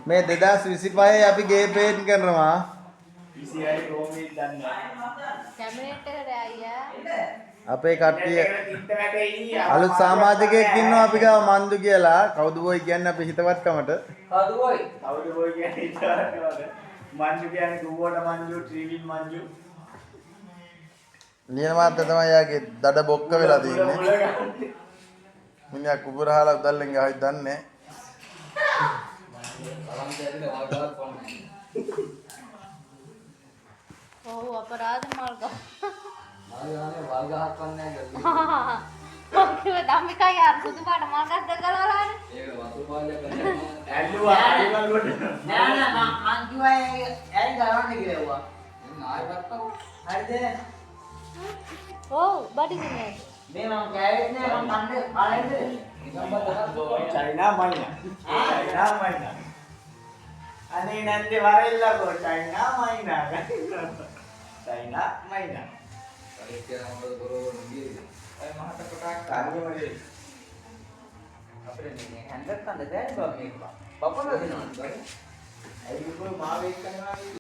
මේ 2025 අපි ගේ පේන්ට් කරනවා. 26 රෝමීත් දන්නේ. කැමරේට එකට අයියා. අපේ කට්ටිය අලුත් සමාජිකයෙක් ඉන්නවා අපි ගාව මන්දු කියලා. කවුද බොයි කියන්නේ අපි හිතවත්කමට. කවුද බොයි කියන්නේ හිතවත්කමට. මන්ජු කියන්නේ කුවෝට මන්ජු, ත්‍රිවිල් මන්ජු. ලියන මාත්‍ය තමයි යාගේ දඩ බොක්ක වෙලා තියෙන්නේ. මිනිහා කුඹරහලා උදල්ලෙන් ගහයි දන්නේ. ඔව් අපරාධ මල් ගහ. මල් ගහන්නේ වල් ගහක් වන්නේ නැහැ. ඔක්කොම ධම්මිකා යාර සුදු පාට මල් ගස් දෙක ගලවලානේ. ඒක වතුර පාලයක් කරන්නේ. ඇල්ලුවා අයිවල් වලට. නෑ නෑ මං කිව්වා ඇයි ගලවන්න කියලා ඒවා. එන්න ආයෙ ගත්තා. හරිද? ඔව් බඩගින්නේ. මේ මම කෑවෙත් නෑ මම කන්නේ කාලෙද? චයිනා මයිනා. චයිනා මයිනා. අනේ නැන්දේ වරෙල්ලකෝ චයිනා මයිනා. චයිනා මයිනා. අර කියන මොකද බරෝවර නියද? අය මහත කොටක් කාර්යමරේ. අපේ නේ හැන්දක් කන්න බෑ බා මේක. බපල දෙනවා. ඇයි උඹ මාව එක්කනවා